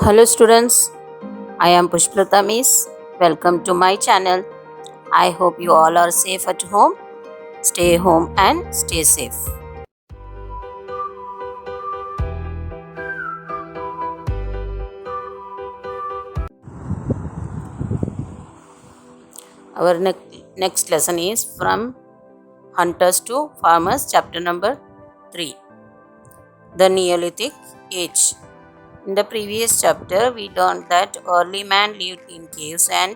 Hello students, I am Pushprata Miss. Welcome to my channel. I hope you all are safe at home. Stay home and stay safe. Our next lesson is from Hunters to Farmers, chapter number 3. The Neolithic Age. In the previous chapter, we learned that early man lived in caves and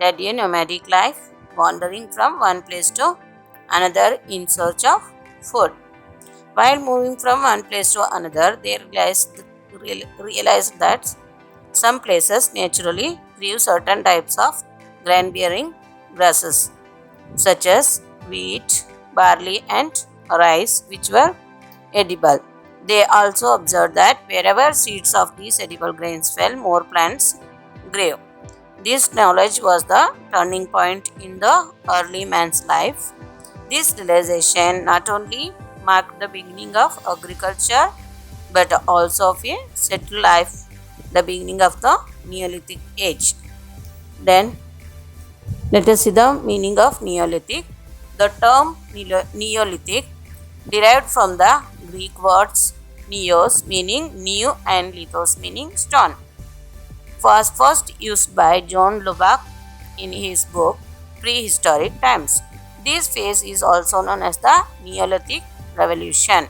led a nomadic life, wandering from one place to another in search of food. While moving from one place to another, they realized that some places naturally grew certain types of grain-bearing grasses, such as wheat, barley, and rice, which were edible. They also observed that wherever seeds of these edible grains fell, more plants grew. This knowledge was the turning point in the early man's life. This realization not only marked the beginning of agriculture but also of a settled life, the beginning of the Neolithic age. Then let us see the meaning of Neolithic. The term Neolithic derived from the Greek words neos meaning new and lithos meaning stone, was first used by John Lubbock in his book Prehistoric Times. This phase is also known as the Neolithic Revolution.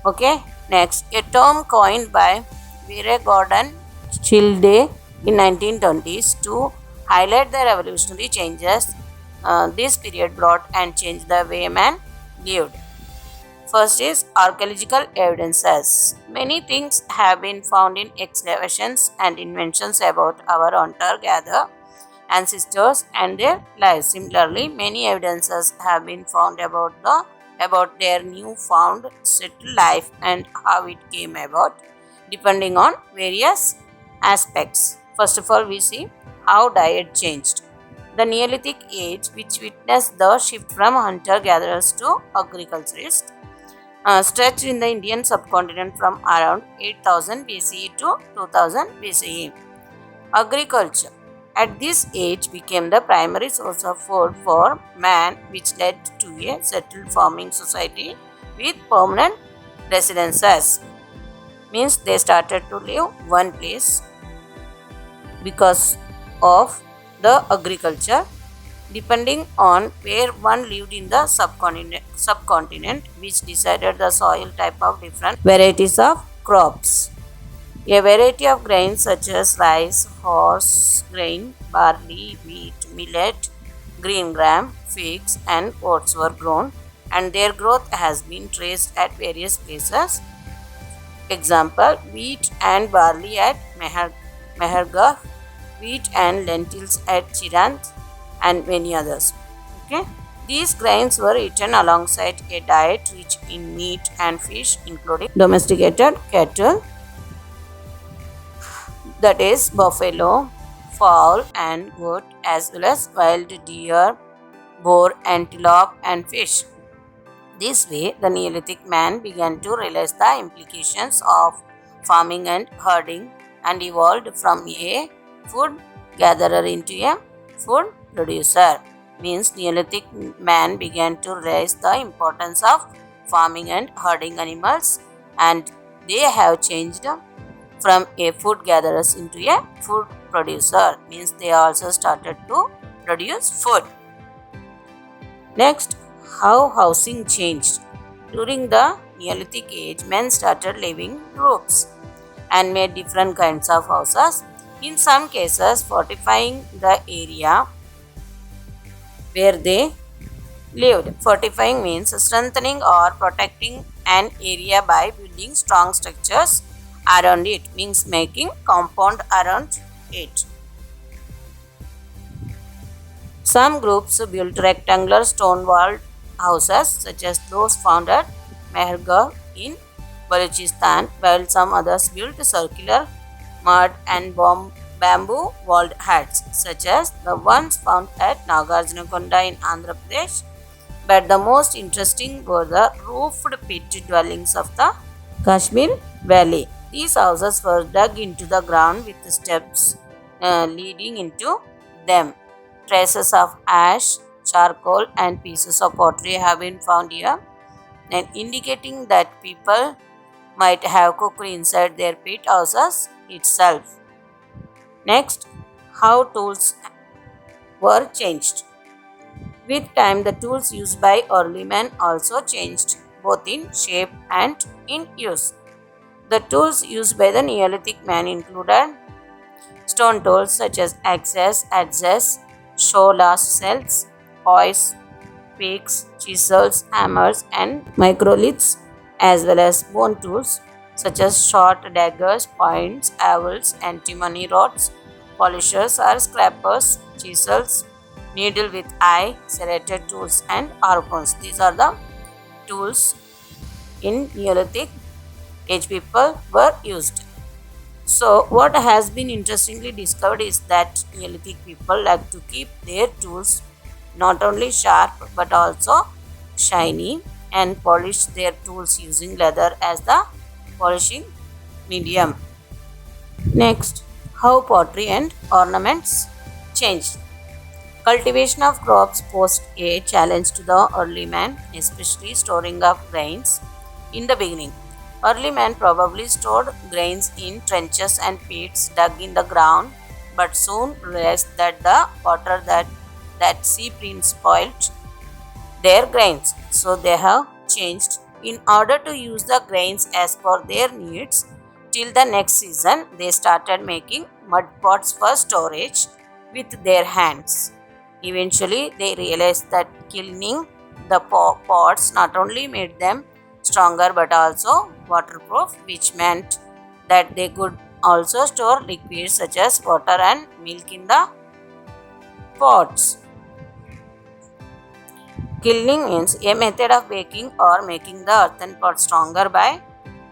Okay, next, a term coined by Vere Gordon Childe in 1920s to highlight the revolutionary changes this period brought and changed the way man lived. First is archaeological evidences. Many things have been found in excavations and inventions about our hunter-gatherer ancestors and their lives. Similarly, many evidences have been found about their newfound settled life and how it came about, depending on various aspects. First of all, we see how diet changed. The Neolithic age, which witnessed the shift from hunter-gatherers to agriculturists, stretched in the Indian subcontinent from around 8000 BCE to 2000 BCE. Agriculture at this age became the primary source of food for man, which led to a settled farming society with permanent residences. Means they started to live one place because of the agriculture, depending on where one lived in the subcontinent, which decided the soil type of different varieties of crops. A variety of grains such as rice, horse grain, barley, wheat, millet, green gram, figs, and oats were grown, and their growth has been traced at various places. Example: wheat and barley at Mehergarh, wheat and lentils at Chirant, and many others. Okay, these grains were eaten alongside a diet rich in meat and fish, including domesticated cattle, that is buffalo, fowl, and goat, as well as wild deer, boar, antelope, and fish. This way, the Neolithic man began to realize the implications of farming and herding and evolved from a food gatherer into a food producer. Means Neolithic man began to realize the importance of farming and herding animals, and they have changed from a food gatherers into a food producer. Means they also started to produce food. Next, how housing changed. During the Neolithic age, men started living in groups and made different kinds of houses, in some cases fortifying the area where they lived. Fortifying means strengthening or protecting an area by building strong structures around it, means making compound around it. Some groups built rectangular stone walled houses such as those found at Mehergarh in Balochistan, while some others built circular mud and bamboo walled huts such as the ones found at Nagarjunakonda in Andhra Pradesh. But the most interesting were the roofed pit dwellings of the Kashmir Valley. These houses were dug into the ground with steps leading into them. Traces of ash, charcoal, and pieces of pottery have been found here, and indicating that people might have cooked inside their pit houses itself. Next, how tools were changed. With time, the tools used by early men also changed, both in shape and in use. The tools used by the Neolithic man included stone tools such as axes, adzes, shola cells, hoes, picks, chisels, hammers, and microliths, as well as bone tools such as short daggers, points, awls, antimony rods, polishers or scrapers, chisels, needle with eye, serrated tools, and harpoons. These are the tools in Neolithic age people were used. So, what has been interestingly discovered is that Neolithic people like to keep their tools not only sharp but also shiny and polish their tools using leather as the polishing medium. Next, how pottery and ornaments changed. Cultivation of crops posed a challenge to the early man, especially storing of grains in the beginning. Early man probably stored grains in trenches and pits dug in the ground, but soon realized that the water that seeped in spoiled their grains. So they have changed in order to use the grains as per their needs. Till the next season, they started making mud pots for storage with their hands. Eventually, they realized that kilning the pots not only made them stronger but also waterproof, which meant that they could also store liquids such as water and milk in the pots. Kilning means a method of baking or making the earthen pots stronger by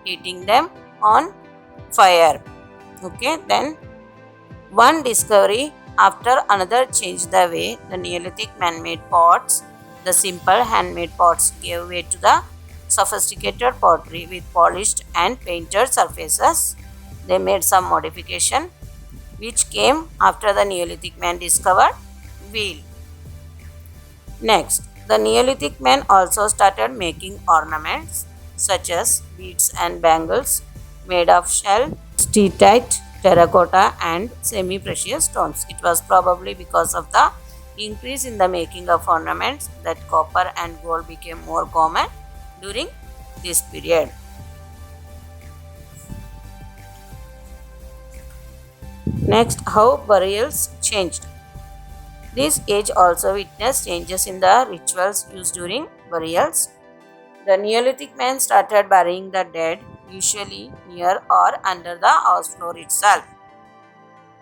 heating them on fire. Okay, then one discovery after another changed the way the Neolithic man-made pots. The simple handmade pots gave way to the sophisticated pottery with polished and painted surfaces. They made some modification which came after the Neolithic man discovered wheel. Next, the Neolithic man also started making ornaments such as beads and bangles made of shell, steatite, terracotta, and semi precious stones. It was probably because of the increase in the making of ornaments that copper and gold became more common during this period. Next, how burials changed. This age also witnessed changes in the rituals used during burials. The Neolithic man started burying the dead, usually near or under the house floor itself.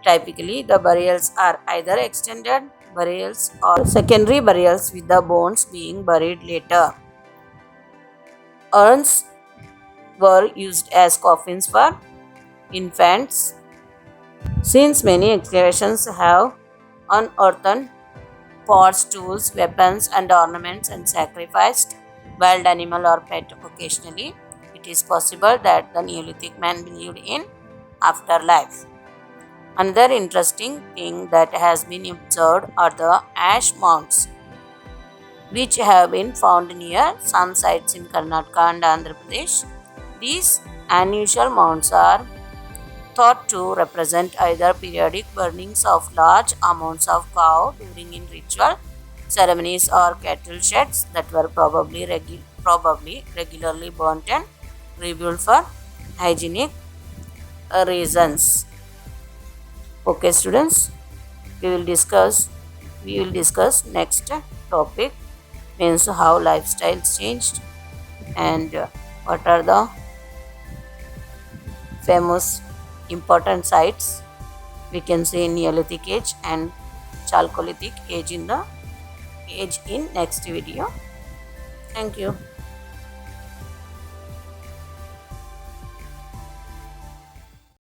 Typically, the burials are either extended burials or secondary burials with the bones being buried later. Urns were used as coffins for infants. Since many excavations have unearthed pots, tools, weapons, and ornaments and sacrificed wild animal or pet occasionally, it is possible that the Neolithic man believed in afterlife. Another interesting thing that has been observed are the ash mounds, which have been found near some sites in Karnataka and Andhra Pradesh. These unusual mounds are thought to represent either periodic burnings of large amounts of cow during in ritual ceremonies or cattle sheds that were probably regularly burnt and rebuilt for hygienic reasons. Okay, students, we will discuss next topic, means how lifestyles changed and what are the famous important sites we can see in Neolithic age and Chalcolithic age in next video. Thank you.